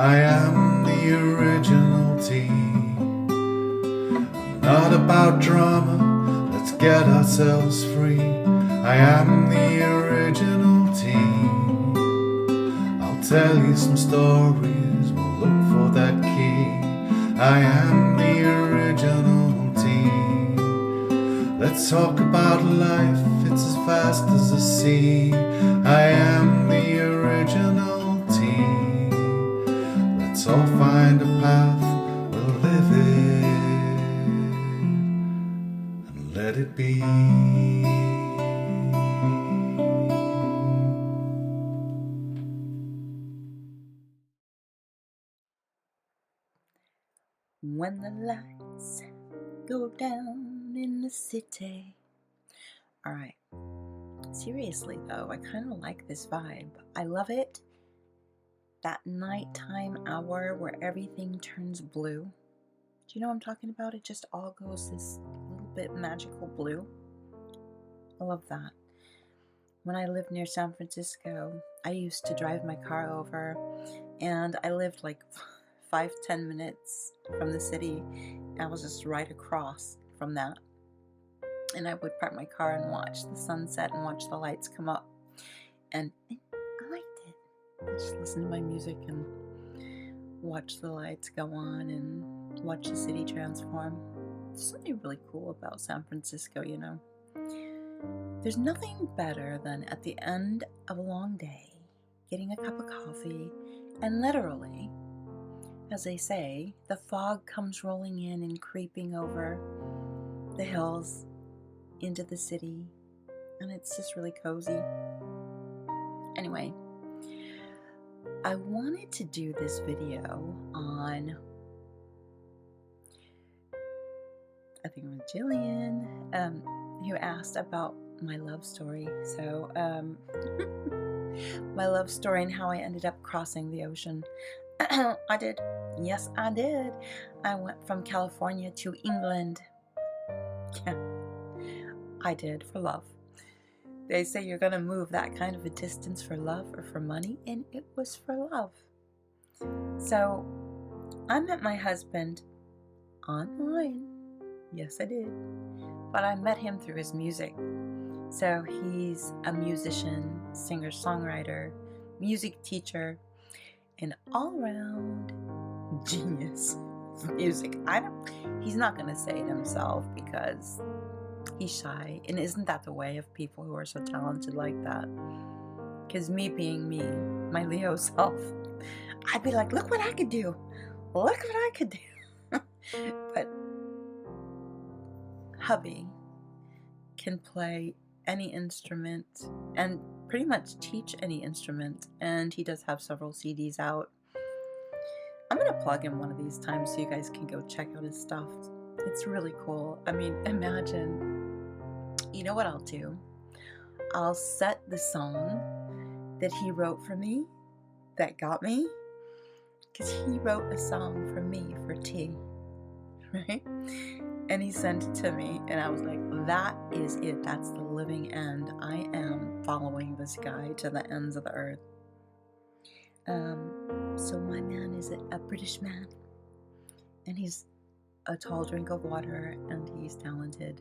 I am the original T. Not about drama, let's get ourselves free. I am the original T. I'll tell you some stories, we'll look for that key. I am the original T. Let's talk about life, it's as fast as the sea. I am the original T. Let's all find a path, we'll live it and let it be. When the lights go down in the city. Alright, seriously though, I kind of like this vibe. I love it. That nighttime hour where everything turns blue. Do you know what I'm talking about? It just all goes this little bit magical blue. I love that. When I lived near San Francisco, I used to drive my car over, and I lived like 5-10 minutes from the city. I was just right across from that, and I would park my car and watch the sunset and watch the lights come up, and I liked it. I just listen to my music and watch the lights go on and watch the city transform. There's something really cool about San Francisco, you know. There's nothing better than at the end of a long day, getting a cup of coffee, and literally, as they say, the fog comes rolling in and creeping over the hills into the city, and it's just really cozy. Anyway, I wanted to do this video on, I think it was Jillian, who asked about my love story. So, my love story and how I ended up crossing the ocean. I did. Yes, I did. I went from California to England. Yeah, I did, for love. They say you're going to move that kind of a distance for love or for money, and it was for love. So, I met my husband online. Yes, I did. But I met him through his music. So he's a musician, singer-songwriter, music teacher, an all-around genius of music. He's not going to say it himself because he's shy. And isn't that the way of people who are so talented like that? Because me being me, my Leo self, I'd be like, look what I could do. Look what I could do. But hubby can play any instrument and pretty much teach any instrument, and he does have several CDs out. I'm gonna plug him one of these times so you guys can go check out his stuff. It's really cool. I mean, imagine, you know what I'll do? I'll set the song that he wrote for me that got me, because he wrote a song for me for T, right? And he sent it to me, and I was like, that is it. That's the living end. I am following this guy to the ends of the earth. So my man is a British man, and he's a tall drink of water, and he's talented.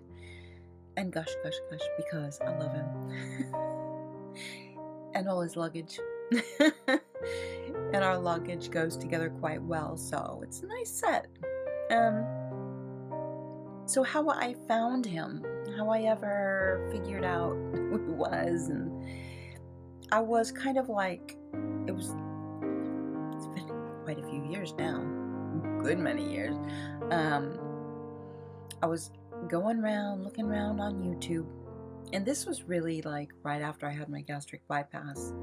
And gush, gush, gush, because I love him. And all his luggage. And our luggage goes together quite well, so it's a nice set. So how I found him, how I ever figured out who he was, and I was kind of like, it's been quite a few years now, good many years. I was going around, looking around on YouTube, and this was really like right after I had my gastric bypass,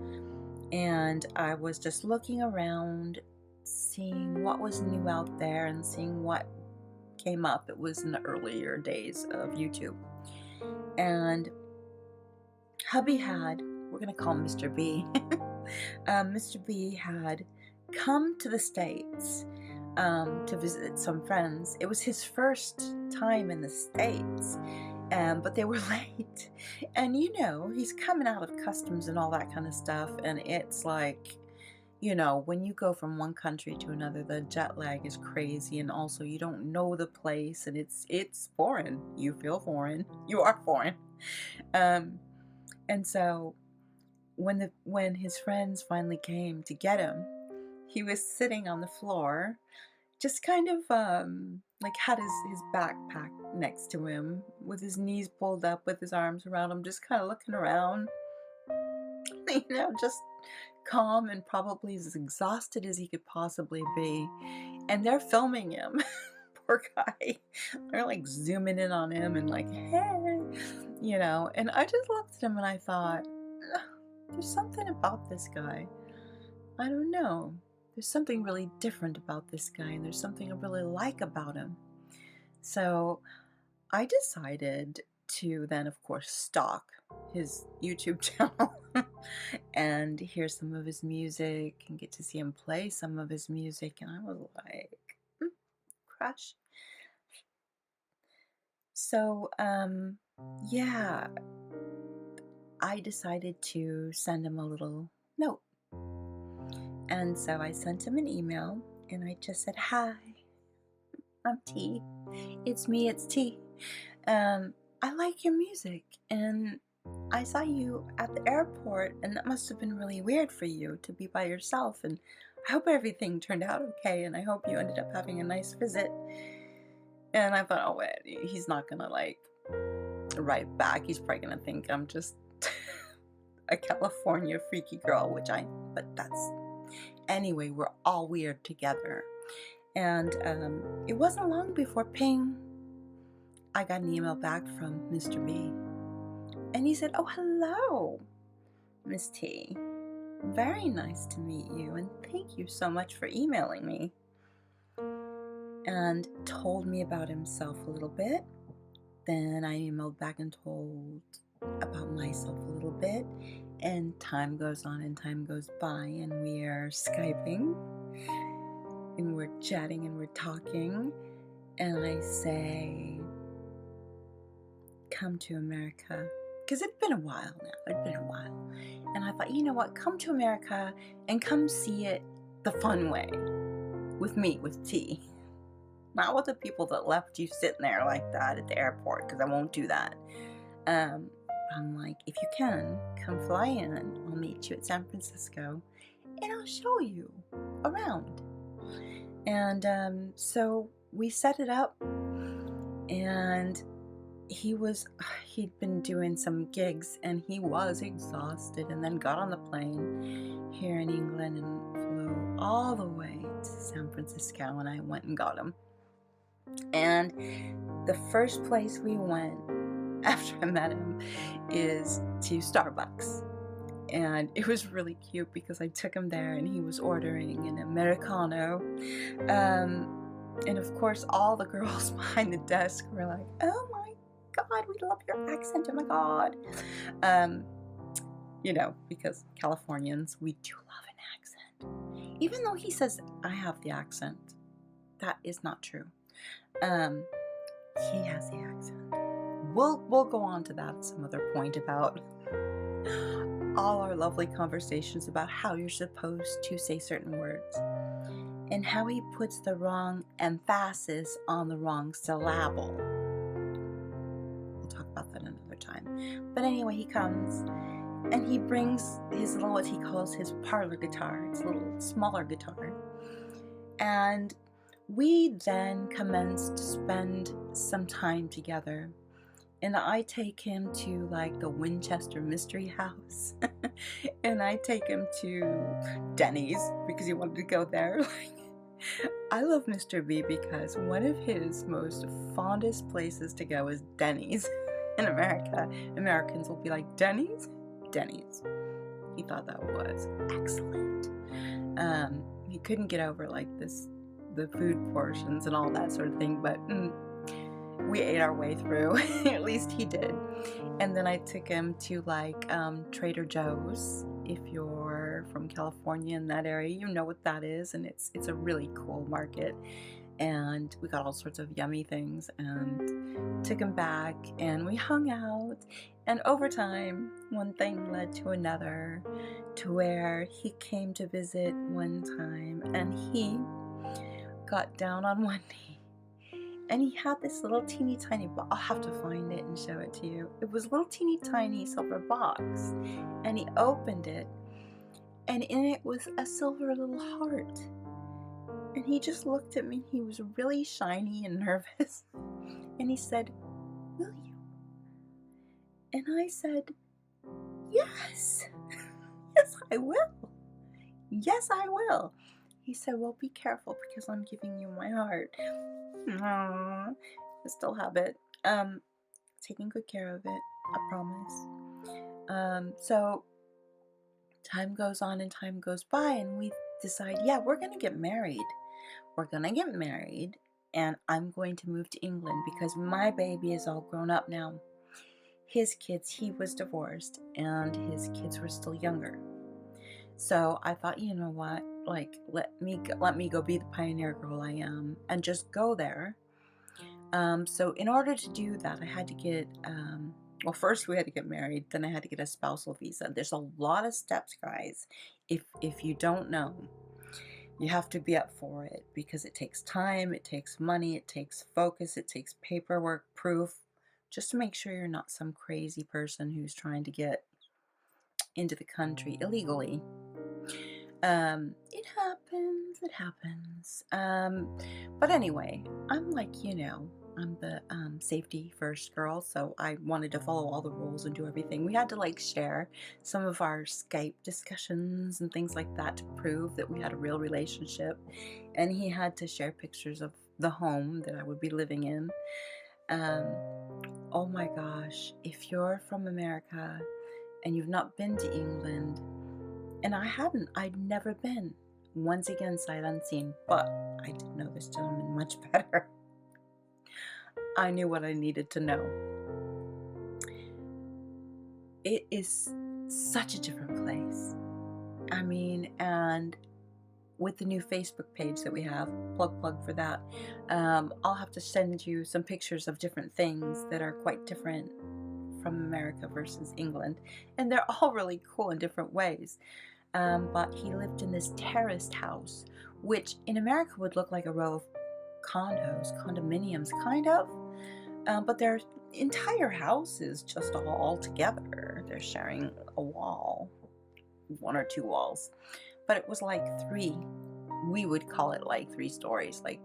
and I was just looking around, seeing what was new out there and seeing what came up. It was in the earlier days of YouTube, and hubby had, we're gonna call him Mr. B. Mr. B had come to the States to visit some friends. It was his first time in the States, but they were late, and you know, he's coming out of customs and all that kind of stuff, and it's like, you know, when you go from one country to another, the jet lag is crazy, and also you don't know the place, and it's foreign. You feel foreign. You are foreign. Um, and so when his friends finally came to get him, he was sitting on the floor, just kind of like had his backpack next to him, with his knees pulled up, with his arms around him, just kind of looking around, you know, just calm and probably as exhausted as he could possibly be. And they're filming him. Poor guy. They're like zooming in on him and like, hey, you know. And I just looked at him and I thought, "Ugh, there's something about this guy. I don't know. There's something really different about this guy, and there's something I really like about him." So I decided to then, of course, stalk his YouTube channel and hear some of his music and get to see him play some of his music. And I was like, "Mm, crush." So, yeah, I decided to send him a little note. And so I sent him an email and I just said, "Hi, I'm T. It's me, it's T. I like your music, and I saw you at the airport, and that must have been really weird for you to be by yourself, and I hope everything turned out okay, and I hope you ended up having a nice visit." And I thought, oh wait, he's not gonna like write back. He's probably gonna think I'm just a California freaky girl, but that's, anyway, we're all weird together. And it wasn't long before ping, I got an email back from Mr. B. And he said, "Oh, hello, Miss T. Very nice to meet you, and thank you so much for emailing me." And told me about himself a little bit. Then I emailed back and told about myself a little bit. And time goes on and time goes by, and we are Skyping, and we're chatting and we're talking. And I say, "Come to America." Because it'd been a while now. It'd been a while. And I thought, you know what? Come to America and come see it the fun way. With me, with T. Not with the people that left you sitting there like that at the airport, because I won't do that. I'm like, if you can, come fly in. I'll meet you at San Francisco, and I'll show you around. And so we set it up, and he'd been doing some gigs, and he was exhausted, and then got on the plane here in England and flew all the way to San Francisco, and I went and got him. And the first place we went after I met him is to Starbucks. And it was really cute because I took him there and he was ordering an Americano. And of course, all the girls behind the desk were like, "Oh my God, we love your accent, oh my God." You know, because Californians, we do love an accent. Even though he says I have the accent, that is not true. He has the accent. We'll go on to that at some other point about all our lovely conversations about how you're supposed to say certain words and how he puts the wrong emphasis on the wrong syllable. We'll talk about that another time. But anyway, he comes and he brings his little, what he calls his parlor guitar. It's a little smaller guitar. And we then commence to spend some time together. And I take him to like the Winchester Mystery House. And I take him to Denny's because he wanted to go there. I love Mr. B because one of his most fondest places to go is Denny's in America. Americans will be like, "Denny's? Denny's." He thought that was excellent. He couldn't get over like the food portions and all that sort of thing, but we ate our way through. At least he did. And then I took him to like Trader Joe's. If you're from California in that area, you know what that is, and it's a really cool market. and we got all sorts of yummy things and took him back, and we hung out. And over time, one thing led to another, to where he came to visit one time, and he got down on one knee, and he had this little teeny tiny box. I'll have to find it and show it to you. It was a little teeny tiny silver box, and he opened it, and in it was a silver little heart. And he just looked at me. He was really shiny and nervous, and he said, "Will you?" And I said, "Yes, yes I will, yes I will." He said, "Well, be careful, because I'm giving you my heart." Aww. I still have it. Taking good care of it, I promise. So time goes on and time goes by, and we decide, yeah, we're gonna get married. We're gonna get married, and I'm going to move to England because my baby is all grown up now. His kids, he was divorced, and his kids were still younger. So I thought, you know what, like, let me go be the pioneer girl I am and just go there. So in order to do that, I had to get, well, first we had to get married, then I had to get a spousal visa. There's a lot of steps, guys. If you don't know, you have to be up for it, because it takes time, it takes money, it takes focus, it takes paperwork, proof, just to make sure you're not some crazy person who's trying to get into the country illegally. It happens. But anyway, I'm like, you know, I'm the safety first girl, so I wanted to follow all the rules and do everything. We had to like share some of our Skype discussions and things like that to prove that we had a real relationship. And he had to share pictures of the home that I would be living in. Oh my gosh, if you're from America and you've not been to England, and I'd never been. Once again, sight unseen, but I did know this gentleman much better. I knew what I needed to know. It is such a different place. I mean, and with the new Facebook page that we have, plug for that, I'll have to send you some pictures of different things that are quite different from America versus England, and they're all really cool in different ways. But he lived in this terraced house, which in America would look like a row of condominiums, kind of. But their entire house is just all together. They're sharing a wall, one or two walls. But it was like we would call it like 3 stories. Like,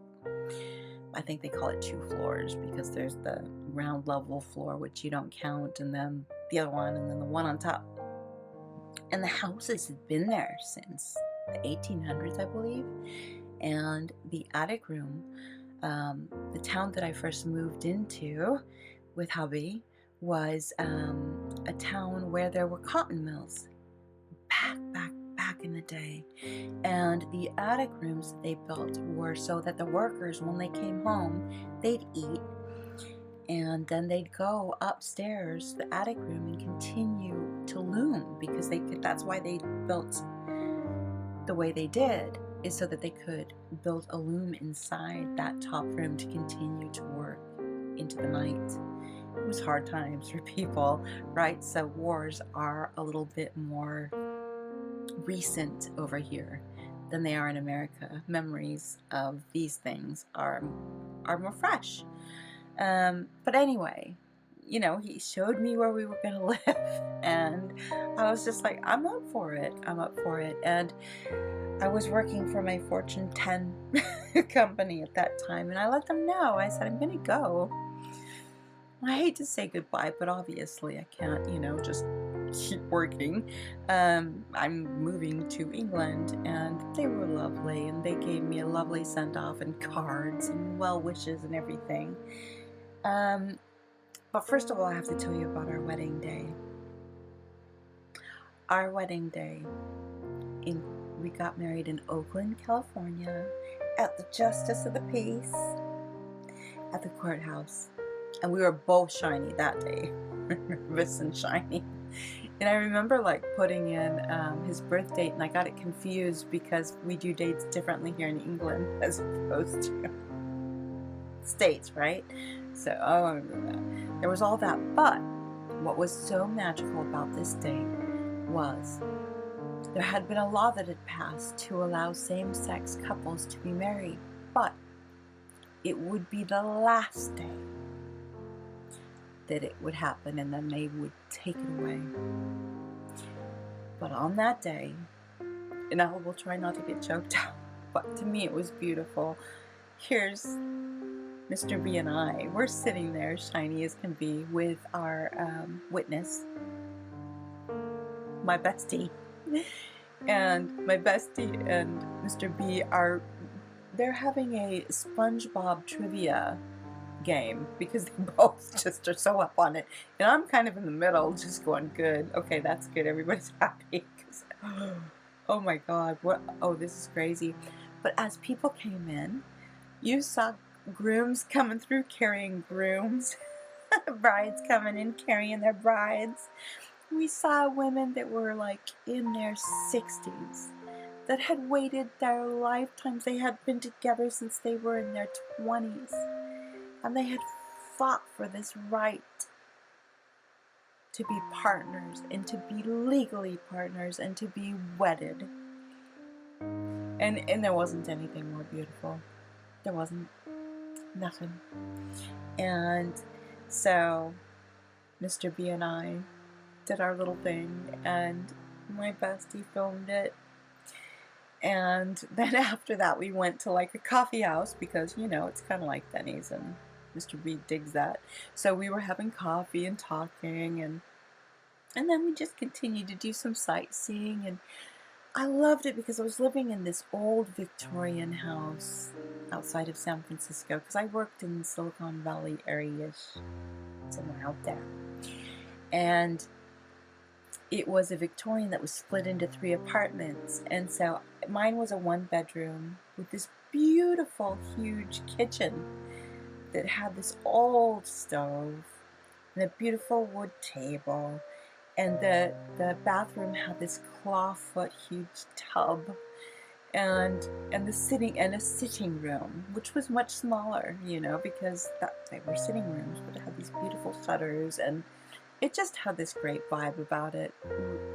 I think they call it 2 floors, because there's the ground level floor, which you don't count, and then the other one, and then the one on top. And the houses had been there since the 1800s, I believe. And the attic room, the town that I first moved into with hubby, was a town where there were cotton mills back in the day. And the attic rooms that they built were so that the workers, when they came home, they'd eat, and then they'd go upstairs to the attic room and continue to loom, because that's why they built the way they did, is so that they could build a loom inside that top room to continue to work into the night. It was hard times for people, right? So wars are a little bit more recent over here than they are in America. Memories of these things are more fresh. But anyway, you know, he showed me where we were going to live, and I was just like, I'm up for it. And I was working for my Fortune 10 company at that time, and I let them know. I said, I'm going to go. I hate to say goodbye, but obviously I can't, you know, just keep working. I'm moving to England, and they were lovely, and they gave me a lovely send-off and cards and well wishes and everything. But first of all, I have to tell you about our wedding day. Our wedding day, we got married in Oakland, California, at the Justice of the Peace, at the courthouse. And we were both shiny that day, nervous and shiny. And I remember like putting in his birth date, and I got it confused because we do dates differently here in England as opposed to States, right? So, oh, I remember that. There was all that. But what was so magical about this day was there had been a law that had passed to allow same-sex couples to be married, but it would be the last day that it would happen, and then they would take it away. But on that day, and I will try not to get choked out, but to me it was beautiful. Here's Mr. B and I. We're sitting there, shiny as can be, with our witness, my bestie. And my bestie and Mr. B they're having a SpongeBob trivia game because they both just are so up on it. And I'm kind of in the middle, just going, good. Okay, that's good. Everybody's happy. Oh my God. What? Oh, this is crazy. But as people came in, you saw grooms coming through carrying grooms. Brides coming in carrying their brides. We saw women that were like in their 60s that had waited their lifetimes. They had been together since they were in their 20s, and they had fought for this right to be partners and to be legally partners and to be wedded. And there wasn't anything more beautiful. There wasn't. Nothing. And so Mr. B and I did our little thing, and my bestie filmed it. And then after that we went to like a coffee house because, you know, it's kind of like Denny's and Mr. B digs that. So we were having coffee and talking, and then we just continued to do some sightseeing, and I loved it because I was living in this old Victorian house outside of San Francisco because I worked in Silicon Valley area-ish, somewhere out there. And it was a Victorian that was split into 3 apartments, and so mine was a 1-bedroom with this beautiful, huge kitchen that had this old stove and a beautiful wood table, and the bathroom had this clawfoot huge tub, and a sitting room, which was much smaller, you know, because they were sitting rooms, but it had these beautiful shutters, and it just had this great vibe about it.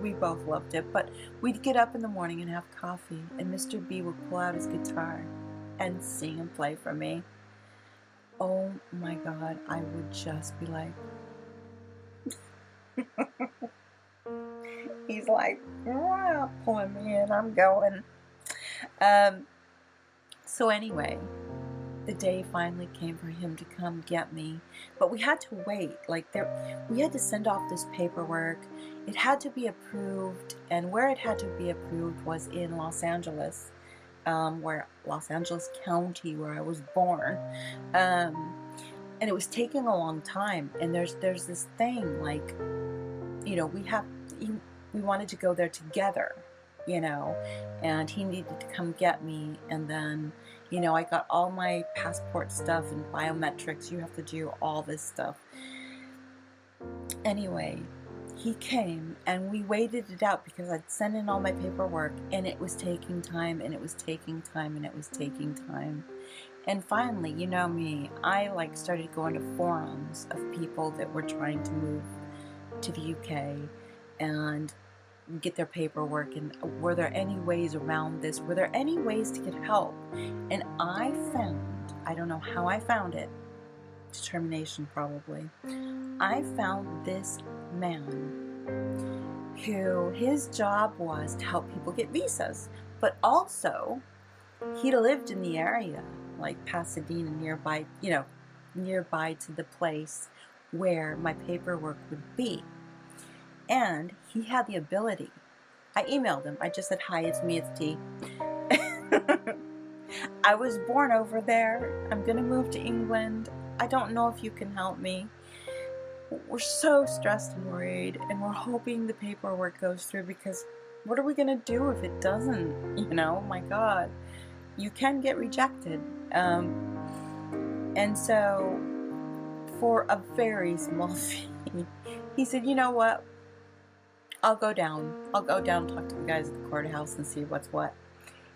We both loved it, but we'd get up in the morning and have coffee, and Mr. B would pull out his guitar and sing and play for me. Oh my God, I would just be like, he's like, pulling me in, I'm going. So anyway, the day finally came for him to come get me, but we had to wait. We had to send off this paperwork. It had to be approved, and where it had to be approved was in Los Angeles, where Los Angeles County, where I was born, and it was taking a long time. And there's this thing, like, you know, we wanted to go there together, you know, and he needed to come get me, and then, you know, I got all my passport stuff and biometrics. You have to do all this stuff. Anyway, he came, and we waited it out because I'd sent in all my paperwork, and it was taking time, and it was taking time, and it was taking time. And finally, you know me, I started going to forums of people that were trying to move to the UK and get their paperwork, and were there any ways around this? Were there any ways to get help? And I found, I don't know how I found it, determination probably, I found this man who his job was to help people get visas, but also he lived in the area, like Pasadena, nearby, you know, nearby to the place where my paperwork would be. And he had the ability. I emailed him. I just said, hi, it's me, it's T. I was born over there. I'm going to move to England. I don't know if you can help me. We're so stressed and worried, and we're hoping the paperwork goes through, because what are we going to do if it doesn't? You know, my God. You can get rejected. And so, for a very small fee, he said, you know what? I'll go down and talk to the guys at the courthouse and see what's what.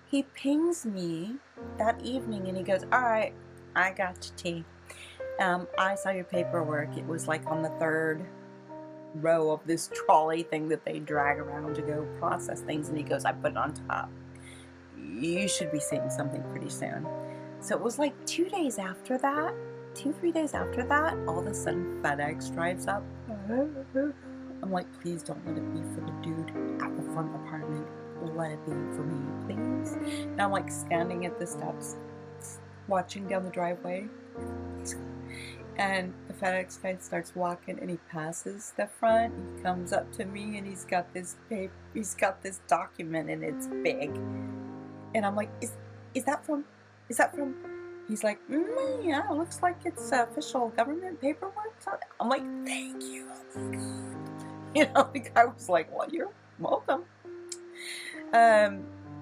He pings me that evening, and he goes, all right, I got your tea. I saw your paperwork. It was like on the third row of this trolley thing that they drag around to go process things, and he goes, I put it on top. You should be seeing something pretty soon. So it was like 2 days after that, 3 days after that, all of a sudden FedEx drives up. I'm like, please don't let it be for the dude at the front apartment. Let it be for me, please. And I'm like standing at the steps, watching down the driveway. And the FedEx guy starts walking, and he passes the front. He comes up to me, and he's got this paper. He's got this document, and it's big. And I'm like, is that from? Is that from? He's like, yeah, it looks like it's official government paperwork. I'm like, thank you. Oh my God. You know, the guy was like, well, you're welcome.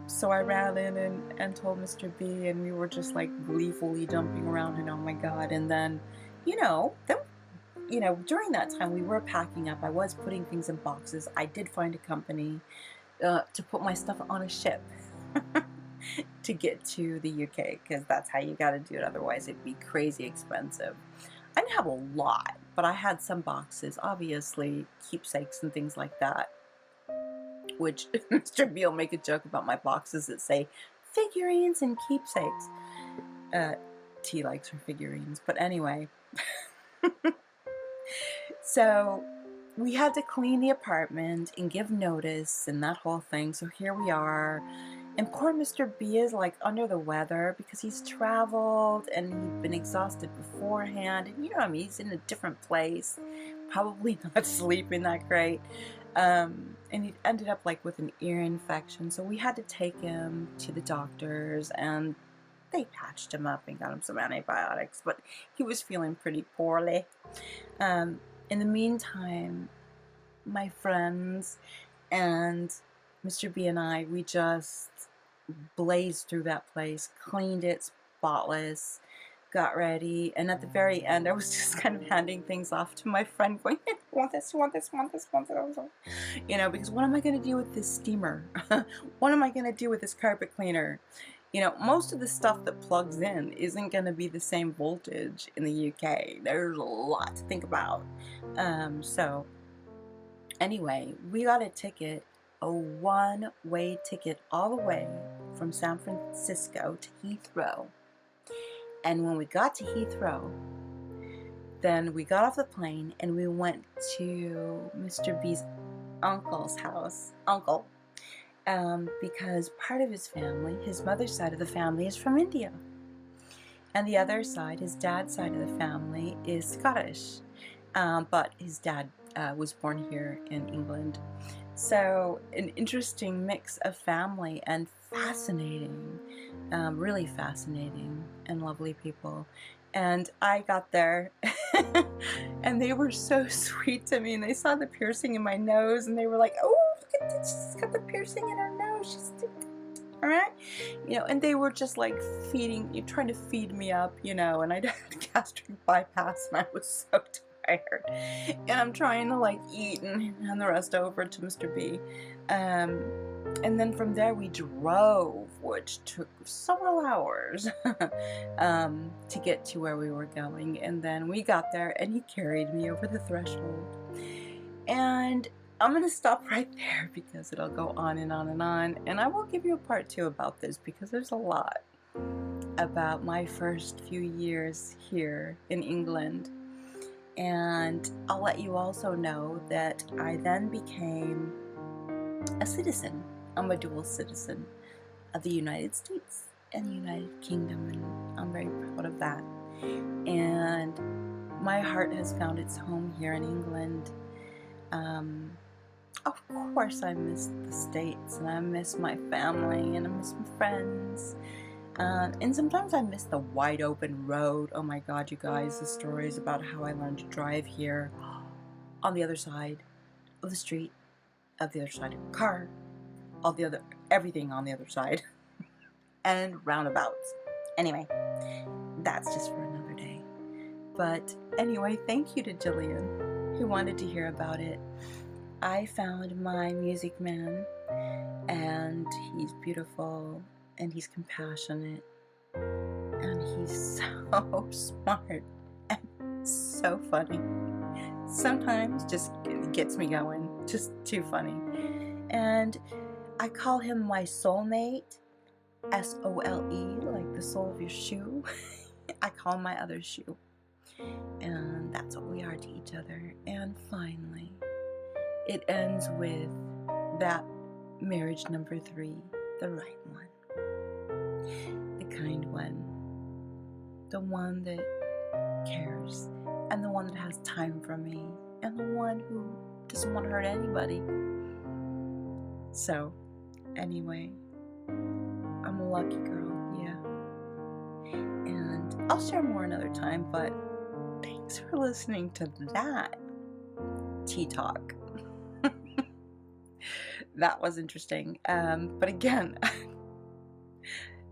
So I ran in and told Mr. B, and we were just like gleefully jumping around, and oh my God. And then, during that time we were packing up. I was putting things in boxes. I did find a company to put my stuff on a ship to get to the UK, because that's how you got to do it. Otherwise, it'd be crazy expensive. I didn't have a lot, but I had some boxes, obviously keepsakes and things like that. Which Mr. B will make a joke about my boxes that say figurines and keepsakes. T likes her figurines, but anyway. So we had to clean the apartment and give notice and that whole thing. So here we are. And poor Mr. B is like under the weather because he's traveled and he'd been exhausted beforehand. And you know what I mean? He's in a different place, probably not sleeping that great. And he ended up like with an ear infection. So we had to take him to the doctors, and they patched him up and got him some antibiotics, but he was feeling pretty poorly. In the meantime, my friends and Mr. B and I, we just blazed through that place, cleaned it spotless, got ready, and at the very end, I was just kind of handing things off to my friend, going, want this, want this, want this, want this, because what am I going to do with this steamer? What am I going to do with this carpet cleaner? Most of the stuff that plugs in isn't going to be the same voltage in the UK. There's a lot to think about. So anyway, we got a ticket, a one-way ticket all the way from San Francisco to Heathrow. And when we got to Heathrow, then we got off the plane and we went to Mr. B's uncle's house. Because part of his family, his mother's side of the family, is from India. And the other side, his dad's side of the family, is Scottish. But his dad was born here in England. So an interesting mix of family, and fascinating, really fascinating and lovely people. And I got there and they were so sweet to me, and they saw the piercing in my nose and they were like, oh, look at this, she's got the piercing in her nose, she's all right, and they were just like trying to feed me up, and I had gastric bypass and I was so tired, and I'm trying to like eat and hand the rest over to Mr. B. And then from there we drove, which took several hours to get to where we were going. And then we got there and he carried me over the threshold. And I'm going to stop right there because it'll go on and on and on. And I will give you a part 2 about this because there's a lot about my first few years here in England. And I'll let you also know that I then became a citizen. I'm a dual citizen of the United States and the United Kingdom, and I'm very proud of that. And my heart has found its home here in England. Of course I miss the States, and I miss my family, and I miss my friends. And sometimes I miss the wide open road. Oh my God, you guys, the stories about how I learned to drive here on the other side of the street, of the other side of the car, everything on the other side, and roundabouts. Anyway, that's just for another day. But anyway, thank you to Jillian, who wanted to hear about it. I found my music man, and he's beautiful, and he's compassionate, and he's so smart and so funny. Sometimes just gets me going, just too funny. And I call him my soulmate, SOLE, like the sole of your shoe. I call him my other shoe. And that's what we are to each other. And finally, it ends with that marriage number 3, the right one, the kind one, the one that cares, and the one that has time for me, and the one who doesn't want to hurt anybody. So, anyway, I'm a lucky girl, yeah. And I'll share more another time, but thanks for listening to that tea talk. That was interesting. But again,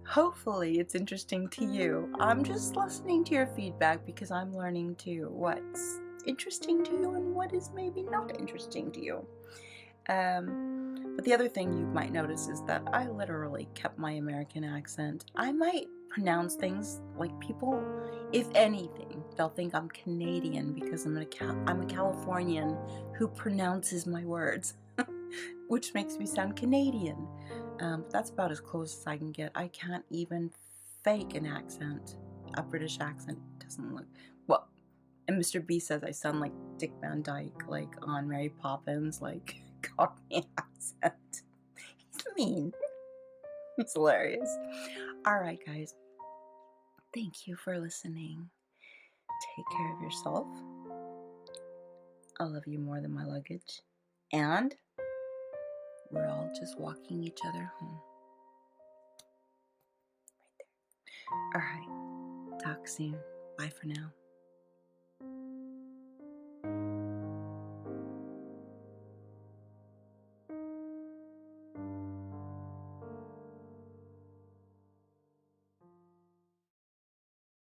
hopefully it's interesting to you. I'm just listening to your feedback because I'm learning too what's interesting to you and what is maybe not interesting to you. But the other thing you might notice is that I literally kept my American accent. I might pronounce things like people, if anything, they'll think I'm Canadian because I'm a Californian who pronounces my words, which makes me sound Canadian. But that's about as close as I can get. I can't even fake an accent, a British accent. It doesn't look well. And Mr. B says I sound like Dick Van Dyke, like on Mary Poppins, like Cockney accent. He's mean. It's hilarious. All right, guys. Thank you for listening. Take care of yourself. I love you more than my luggage. And we're all just walking each other home. Right there. All right. Talk soon. Bye for now.